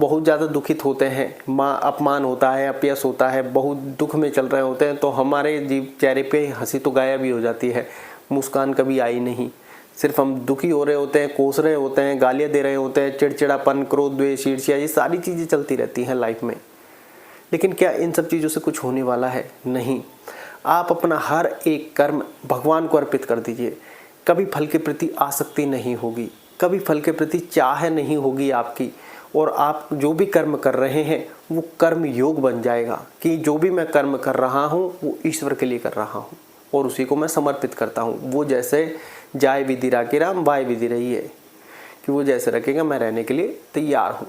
बहुत ज़्यादा दुखित होते हैं, माँ अपमान होता है, अपयश होता है, बहुत दुख में चल रहे होते हैं, तो हमारे चेहरे पे हंसी तो गायब ही हो जाती है, मुस्कान कभी आई नहीं। सिर्फ हम दुखी हो रहे होते हैं, कोस रहे होते हैं, गालियाँ दे रहे होते हैं, चिड़चिड़ापन, क्रोध, द्वेष, ईर्ष्या, ये सारी चीज़ें चलती रहती हैं लाइफ में। लेकिन क्या इन सब चीज़ों से कुछ होने वाला है? नहीं। आप अपना हर एक कर्म भगवान को अर्पित कर दीजिए। कभी फल के प्रति आसक्ति नहीं होगी, कभी फल के प्रति चाह नहीं होगी आपकी, और आप जो भी कर्म कर रहे हैं वो कर्म योग बन जाएगा कि जो भी मैं कर्म कर रहा हूँ वो ईश्वर के लिए कर रहा हूँ और उसी को मैं समर्पित करता हूँ। वो जैसे जाय विधि राखी राम, वाय विधि रही है कि वो जैसे रखेगा मैं रहने के लिए तैयार हूँ।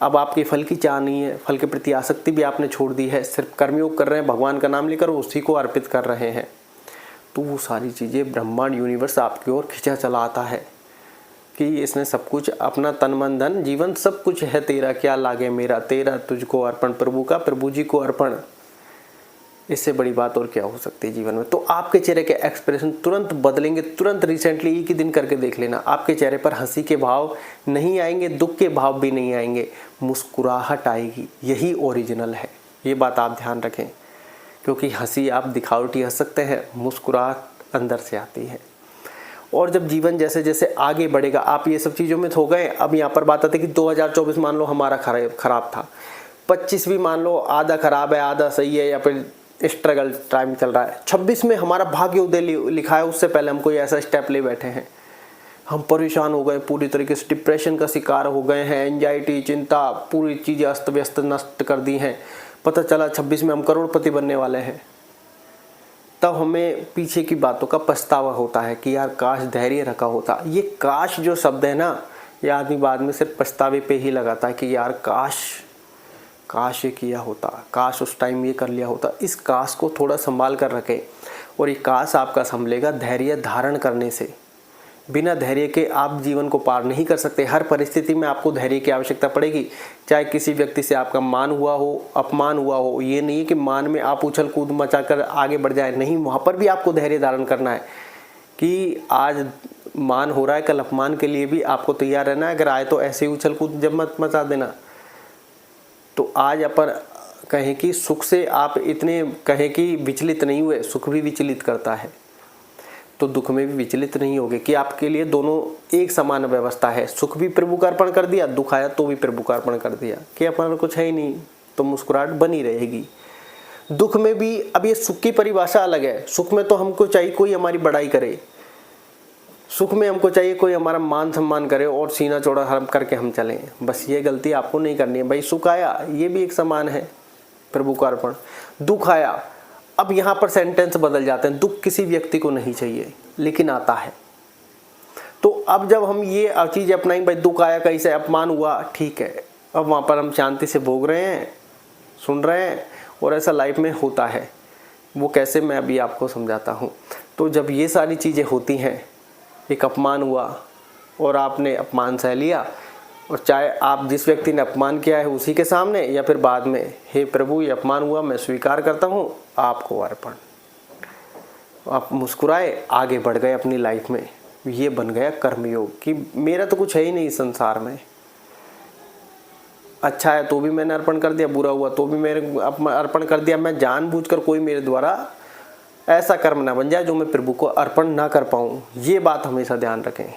अब आपके फल की चाह नहीं है, फल के प्रति आसक्ति भी आपने छोड़ दी है, सिर्फ कर्मयोग कर रहे हैं, भगवान का नाम लेकर उसी को अर्पित कर रहे हैं, तो वो सारी चीज़ें ब्रह्मांड यूनिवर्स आपकी ओर खिंचा चला आता है कि इसने सब कुछ, अपना तन मन धन जीवन सब कुछ है तेरा, क्या लागे मेरा, तेरा तुझको अर्पण, प्रभु का प्रभु जी को अर्पण। इससे बड़ी बात और क्या हो सकती है जीवन में? तो आपके चेहरे के एक्सप्रेशन तुरंत बदलेंगे, तुरंत रिसेंटली एक ही दिन करके देख लेना, आपके चेहरे पर हंसी के भाव नहीं आएंगे, दुख के भाव भी नहीं आएंगे, मुस्कुराहट आएगी। यही ओरिजिनल है, ये बात आप ध्यान रखें, क्योंकि हंसी आप दिखावटी हंस सकते हैं, मुस्कुराहट अंदर से आती है। और जब जीवन जैसे जैसे आगे बढ़ेगा, आप ये सब चीज़ों में हो गए। अब यहाँ पर बात आती है कि 2024 मान लो हमारा खराब था, 25 भी मान लो आधा खराब है आधा सही है, या फिर स्ट्रगल टाइम चल रहा है, 26 में हमारा भाग्योदय लिखा है, उससे पहले हम कोई ऐसा स्टेप ले बैठे हैं, हम परेशान हो गए, पूरी तरीके से डिप्रेशन का शिकार हो गए हैं, एंजाइटी, चिंता, पूरी चीज़ें अस्त व्यस्त नष्ट कर दी हैं, पता चला 26 में हम करोड़पति बनने वाले हैं, तब हमें पीछे की बातों का पछतावा होता है कि यार काश धैर्य रखा होता। ये काश जो शब्द है ना, ये आदमी बाद में सिर्फ पछतावे पे ही लगाता है कि यार काश ये किया होता, काश उस टाइम ये कर लिया होता। इस काश को थोड़ा संभाल कर रखें, और ये काश आपका संभलेगा धैर्य धारण करने से। बिना धैर्य के आप जीवन को पार नहीं कर सकते। हर परिस्थिति में आपको धैर्य की आवश्यकता पड़ेगी, चाहे किसी व्यक्ति से आपका मान हुआ हो, अपमान हुआ हो। ये नहीं है कि मान में आप उछल कूद मचाकर आगे बढ़ जाए, नहीं, वहाँ पर भी आपको धैर्य धारण करना है कि आज मान हो रहा है, कल अपमान के लिए भी आपको तैयार रहना है। अगर आए तो ऐसे ही उछल कूद जब मत मचा देना। तो आज अपन कहें कि सुख से आप इतने कहें कि विचलित नहीं हुए, सुख भी विचलित करता है, तो दुख में भी विचलित नहीं होगे कि आपके लिए दोनों एक समान व्यवस्था है। सुख भी प्रभु का अर्पण कर दिया, दुख आया तो भी प्रभु का अर्पण कर दिया कि अपन कुछ है ही नहीं, तो मुस्कुराहट बनी रहेगी। दुख में भी अब ये सुख की परिभाषा अलग है। सुख में तो हमको चाहिए कोई हमारी बड़ाई करे, सुख में हमको चाहिए कोई हमारा मान सम्मान करे और सीना चौड़ा हम करके हम चलें। बस ये गलती आपको नहीं करनी है भाई। सुख आया ये भी एक समान है, प्रभु का अर्पण। दुख आया, अब यहाँ पर सेंटेंस बदल जाते हैं। दुख किसी व्यक्ति को नहीं चाहिए लेकिन आता है। तो अब जब हम ये चीज़ अपनाएंगे, भाई दुख आया, कहीं से अपमान हुआ, ठीक है, अब वहाँ पर हम शांति से भोग रहे हैं, सुन रहे हैं, और ऐसा लाइफ में होता है। वो कैसे, मैं अभी आपको समझाता हूँ। तो जब ये सारी चीज़ें होती हैं, एक अपमान हुआ और आपने अपमान सह लिया, और चाहे आप जिस व्यक्ति ने अपमान किया है उसी के सामने या फिर बाद में, हे प्रभु ये अपमान हुआ, मैं स्वीकार करता हूँ, आपको अर्पण। आप मुस्कुराए, आगे बढ़ गए अपनी लाइफ में। ये बन गया कर्मयोग कि मेरा तो कुछ है ही नहीं संसार में। अच्छा है तो भी मैंने अर्पण कर दिया, बुरा हुआ तो भी मैंने अर्पण कर दिया। मैं जानबूझकर कोई मेरे द्वारा ऐसा कर्म ना बन जाए जो मैं प्रभु को अर्पण ना कर पाऊँ। ये बात हमेशा ध्यान रखें।